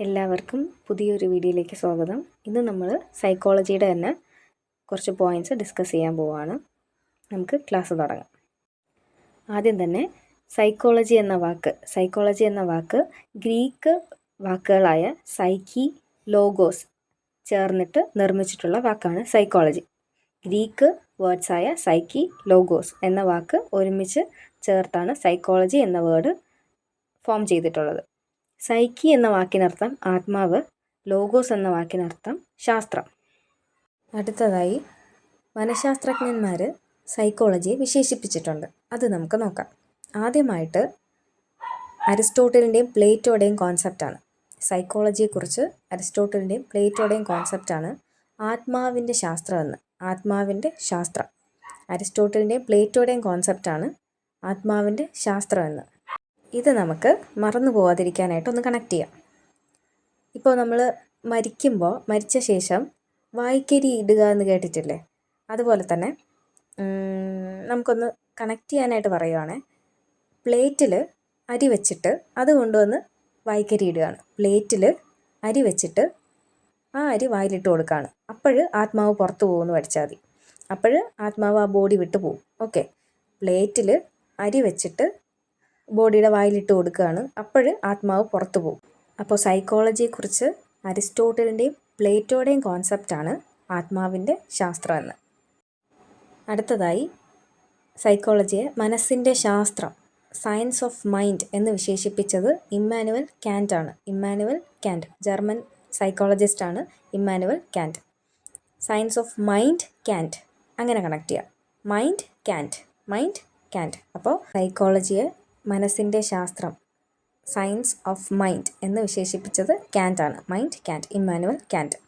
എല്ലാവർക്കും പുതിയൊരു വീഡിയോയിലേക്ക് സ്വാഗതം. ഇന്ന് നമ്മൾ സൈക്കോളജിയുടെ തന്നെ കുറച്ച് പോയിൻറ്റ്സ് ഡിസ്കസ് ചെയ്യാൻ പോവുകയാണ്. നമുക്ക് ക്ലാസ് തുടങ്ങാം. ആദ്യം തന്നെ സൈക്കോളജി എന്ന വാക്ക് ഗ്രീക്ക് വാക്കുകളായ സൈക്കി, ലോഗോസ് ചേർന്നിട്ട് നിർമ്മിച്ചിട്ടുള്ള വാക്കാണ് സൈക്കോളജി. ഗ്രീക്ക് വേർഡ്സായ സൈക്കി, ലോഗോസ് എന്ന വാക്ക് ഒരുമിച്ച് ചേർത്താണ് സൈക്കോളജി എന്ന വേർഡ് ഫോം ചെയ്തിട്ടുള്ളത്. സൈക്കി എന്ന വാക്കിനർത്ഥം ആത്മാവ്, ലോഗോസ് എന്ന വാക്കിനർത്ഥം ശാസ്ത്രം. അടുത്തതായി മനഃശാസ്ത്രജ്ഞന്മാർ സൈക്കോളജിയെ വിശേഷിപ്പിച്ചിട്ടുണ്ട്. അത് നമുക്ക് നോക്കാം. ആദ്യമായിട്ട് അരിസ്റ്റോട്ടലിൻ്റെയും പ്ലേറ്റോയുടെയും കോൺസെപ്റ്റാണ്. സൈക്കോളജിയെക്കുറിച്ച് അരിസ്റ്റോട്ടലിൻ്റെയും പ്ലേറ്റോയുടെയും കോൺസെപ്റ്റാണ് ആത്മാവിൻ്റെ ശാസ്ത്രമെന്ന്. ആത്മാവിൻ്റെ ശാസ്ത്രം അരിസ്റ്റോട്ടലിൻ്റെയും പ്ലേറ്റോയുടെയും കോൺസെപ്റ്റാണ് ആത്മാവിൻ്റെ ശാസ്ത്രമെന്ന്. ഇത് നമുക്ക് മറന്നു പോകാതിരിക്കാനായിട്ട് ഒന്ന് കണക്ട് ചെയ്യാം. ഇപ്പോൾ നമ്മൾ മരിച്ച ശേഷം വായ്ക്കരി ഇടുക എന്ന് കേട്ടിട്ടില്ലേ? അതുപോലെ തന്നെ നമുക്കൊന്ന് കണക്ട് ചെയ്യാനായിട്ട് പറയുവാണ്. പ്ലേറ്റിൽ അരി വെച്ചിട്ട് അത് കൊണ്ടുവന്ന് വായ്ക്കരി ഇടുകയാണ്. പ്ലേറ്റിൽ അരി വെച്ചിട്ട് ആ അരി വായിലിട്ട് കൊടുക്കുകയാണ്. അപ്പോൾ ആത്മാവ് പുറത്തു പോകുമെന്ന് പഠിച്ചാൽ മതി. അപ്പോൾ ആത്മാവ് ആ ബോഡി വിട്ടു പോകും. ഓക്കെ, പ്ലേറ്റിൽ അരി വെച്ചിട്ട് ബോഡിയുടെ വായിലിട്ട് കൊടുക്കുകയാണ്. അപ്പോൾ ആത്മാവ് പുറത്തു പോകും. അപ്പോൾ സൈക്കോളജിയെക്കുറിച്ച് അരിസ്റ്റോട്ടലിൻ്റെയും പ്ലേറ്റോയുടെയും കോൺസെപ്റ്റാണ് ആത്മാവിൻ്റെ ശാസ്ത്രം എന്ന്. അടുത്തതായി സൈക്കോളജിയെ മനസ്സിൻ്റെ ശാസ്ത്രം, സയൻസ് ഓഫ് മൈൻഡ് എന്ന് വിശേഷിപ്പിച്ചത് ഇമ്മാനുവൽ കാൻ്റ് ആണ്. ഇമ്മാനുവൽ കാൻ്റ് ജർമ്മൻ സൈക്കോളജിസ്റ്റാണ് Immanuel Kant. Science of mind Kant, അങ്ങനെ കണക്ട് ചെയ്യാം. Mind Kant. അപ്പോൾ സൈക്കോളജിയെ മനസ്സിൻ്റെ ശാസ്ത്രം, സയൻസ് ഓഫ് മൈൻഡ് എന്ന് വിശേഷിപ്പിച്ചത് കാൻ്റാണ്. Mind Kant, Immanuel Kant.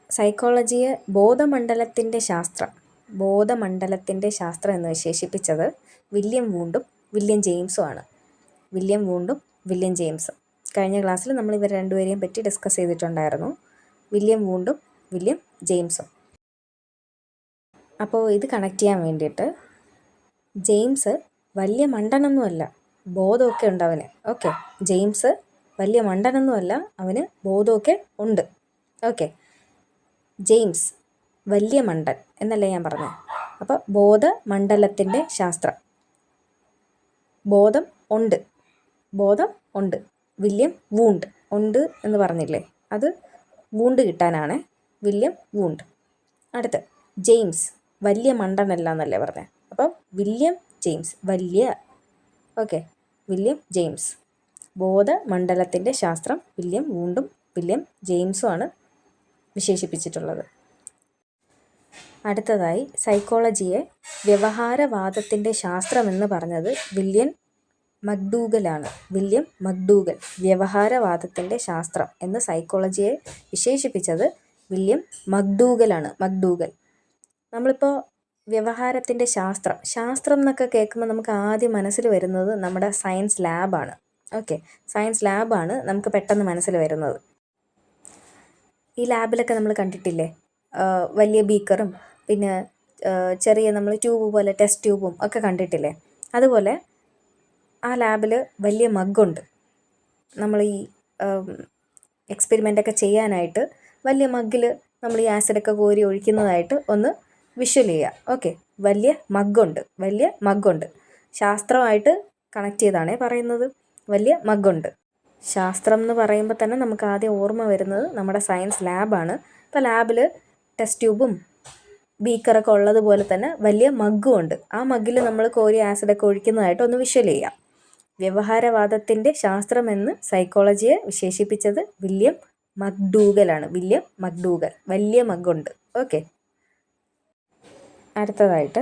സൈക്കോളജിയെ ബോധമണ്ഡലത്തിൻ്റെ ശാസ്ത്രം എന്ന് വിശേഷിപ്പിച്ചത് വില്യം വൂണ്ടും വില്യം ജെയിംസുമാണ്. വില്യം ജെയിംസും. കഴിഞ്ഞ ക്ലാസ്സിൽ നമ്മൾ ഇവർ രണ്ടുപേരെയും പറ്റി ഡിസ്കസ് ചെയ്തിട്ടുണ്ടായിരുന്നു. വില്യം വൂണ്ടും വില്യം ജെയിംസും. അപ്പോൾ ഇത് കണക്ട് ചെയ്യാൻ വേണ്ടിയിട്ട് ജെയിംസ് വലിയ മണ്ടനൊന്നുമല്ല, ബോധമൊക്കെ ഉണ്ട് അവന്. ഓക്കെ, ജെയിംസ് വലിയ മണ്ടനൊന്നുമല്ല, അവന് ബോധമൊക്കെ ഉണ്ട്. ഓക്കെ, ജെയിംസ് വലിയ മണ്ടൻ എന്നല്ലേ ഞാൻ പറഞ്ഞത്. അപ്പോൾ ബോധമണ്ഡലത്തിൻ്റെ ശാസ്ത്രം, ബോധം ഉണ്ട്. വില്യം വൂണ്ട്, ഉണ്ട് എന്ന് പറഞ്ഞില്ലേ, അത് വൂണ്ട് കിട്ടാനാണ് വില്യം വൂണ്ട്. അടുത്ത് ജെയിംസ് വലിയ മണ്ടനല്ല എന്നല്ലേ പറഞ്ഞത്. അപ്പം വില്യം ജെയിംസ് വില്യം ജെയിംസ്. ബോധമണ്ഡലത്തിൻ്റെ ശാസ്ത്രം വില്യം വൂണ്ടും വില്യം ജെയിംസുമാണ് വിശേഷിപ്പിച്ചിട്ടുള്ളത്. അടുത്തതായി സൈക്കോളജിയെ വ്യവഹാരവാദത്തിൻ്റെ ശാസ്ത്രമെന്ന് പറഞ്ഞത് വില്യം മക്ഡൂഗലാണ്. വ്യവഹാരവാദത്തിൻ്റെ ശാസ്ത്രം എന്ന് സൈക്കോളജിയെ വിശേഷിപ്പിച്ചത് വില്യം മക്ഡൂഗലാണ്. നമ്മളിപ്പോൾ വ്യവഹാരത്തിൻ്റെ ശാസ്ത്രം എന്നൊക്കെ കേൾക്കുമ്പോൾ നമുക്ക് ആദ്യം മനസ്സിൽ വരുന്നത് നമ്മുടെ സയൻസ് ലാബാണ്. ഓക്കെ, സയൻസ് ലാബാണ് നമുക്ക് പെട്ടെന്ന് മനസ്സിൽ വരുന്നത്. ഈ ലാബിലൊക്കെ നമ്മൾ കണ്ടിട്ടില്ലേ, വലിയ ബീക്കറും പിന്നെ ചെറിയ നമ്മൾ ട്യൂബ് പോലെ ടെസ്റ്റ് ട്യൂബും ഒക്കെ കണ്ടിട്ടില്ലേ? അതുപോലെ ആ ലാബിൽ വലിയ മഗ്ഗുണ്ട്. നമ്മൾ ഈ എക്സ്പെരിമെൻ്റൊക്കെ ചെയ്യാനായിട്ട് വലിയ മഗ്ഗിൽ നമ്മൾ ഈ ആസിഡൊക്കെ കോരി ഒഴിക്കുന്നതായിട്ട് ഒന്ന് വിഷ്വൽ ചെയ്യുക. ഓക്കെ, വലിയ മഗ്ഗുണ്ട്. ശാസ്ത്രമായിട്ട് കണക്ട് ചെയ്താണേ പറയുന്നത്. വലിയ മഗ്ഗുണ്ട്. ശാസ്ത്രം എന്ന് പറയുമ്പോൾ തന്നെ നമുക്ക് ആദ്യം ഓർമ്മ വരുന്നത് നമ്മുടെ സയൻസ് ലാബാണ്. ഇപ്പോൾ ലാബിൽ ടെസ്റ്റ് ട്യൂബും ബീക്കറൊക്കെ ഉള്ളതുപോലെ തന്നെ വലിയ മഗ്ഗും ഉണ്ട്. ആ മഗ്ഗിൽ നമ്മൾ കോരി ആസിഡൊക്കെ ഒഴിക്കുന്നതായിട്ട് ഒന്ന് വിഷ്വൽ ചെയ്യാം. വ്യവഹാരവാദത്തിൻ്റെ ശാസ്ത്രമെന്ന് സൈക്കോളജിയെ വിശേഷിപ്പിച്ചത് വില്യം മക്ഡൂഗലാണ്. വലിയ മഗ്ഗുണ്ട്. ഓക്കെ, അടുത്തതായിട്ട്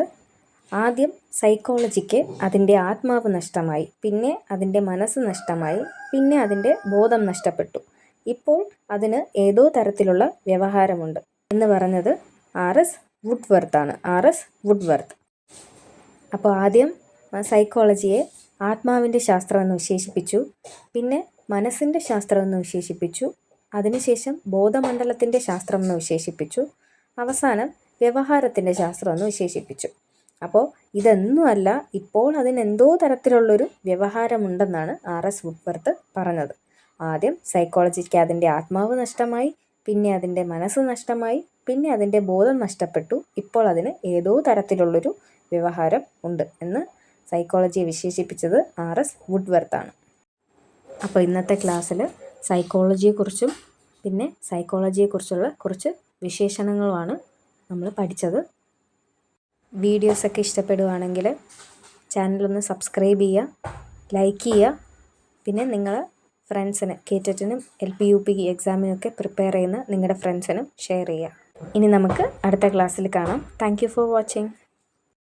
ആദ്യം സൈക്കോളജിക്ക് അതിൻ്റെ ആത്മാവ് നഷ്ടമായി, പിന്നെ അതിൻ്റെ മനസ്സ് നഷ്ടമായി, പിന്നെ അതിൻ്റെ ബോധം നഷ്ടപ്പെട്ടു. ഇപ്പോൾ അതിന് ഏതോ തരത്തിലുള്ള വ്യവഹാരമുണ്ട് എന്ന് പറഞ്ഞത് ആർ.എസ്. വുഡ്വർത്ത്. അപ്പോൾ ആദ്യം സൈക്കോളജിയെ ആത്മാവിൻ്റെ ശാസ്ത്രമെന്ന് വിശേഷിപ്പിച്ചു, പിന്നെ മനസ്സിൻ്റെ ശാസ്ത്രമെന്ന് വിശേഷിപ്പിച്ചു, അതിനുശേഷം ബോധമണ്ഡലത്തിൻ്റെ ശാസ്ത്രം എന്ന് വിശേഷിപ്പിച്ചു, അവസാനം വ്യവഹാരത്തിൻ്റെ ശാസ്ത്രം എന്ന് വിശേഷിപ്പിച്ചു. അപ്പോൾ ഇതൊന്നുമല്ല, ഇപ്പോൾ അതിനെന്തോ തരത്തിലുള്ളൊരു വ്യവഹാരമുണ്ടെന്നാണ് ആർ.എസ്. വുഡ്വർത്ത് പറഞ്ഞത്. ആദ്യം സൈക്കോളജിക്ക് അതിൻ്റെ ആത്മാവ് നഷ്ടമായി, പിന്നെ അതിൻ്റെ മനസ്സ് നഷ്ടമായി, പിന്നെ അതിൻ്റെ ബോധം നഷ്ടപ്പെട്ടു. ഇപ്പോൾ അതിന് ഏതോ തരത്തിലുള്ളൊരു വ്യവഹാരം ഉണ്ട് എന്ന് സൈക്കോളജിയെ വിശേഷിപ്പിച്ചത് R.S. വുഡ്വർത്ത്. അപ്പോൾ ഇന്നത്തെ ക്ലാസ്സിൽ സൈക്കോളജിയെക്കുറിച്ചും പിന്നെ സൈക്കോളജിയെക്കുറിച്ചുള്ള കുറച്ച് വിശേഷണങ്ങളുമാണ് നമ്മൾ പഠിച്ചത്. വീഡിയോസൊക്കെ ഇഷ്ടപ്പെടുവാണെങ്കിൽ ചാനലൊന്ന് സബ്സ്ക്രൈബ് ചെയ്യുക, ലൈക്ക് ചെയ്യുക. പിന്നെ നിങ്ങൾ ഫ്രണ്ട്സിന് KTETനും LPUP എക്സാമിനൊക്കെ പ്രിപ്പയർ ചെയ്യുന്ന നിങ്ങളുടെ ഫ്രണ്ട്സിനും ഷെയർ ചെയ്യുക. ഇനി നമുക്ക് അടുത്ത ക്ലാസ്സിൽ കാണാം. Thank you for watching.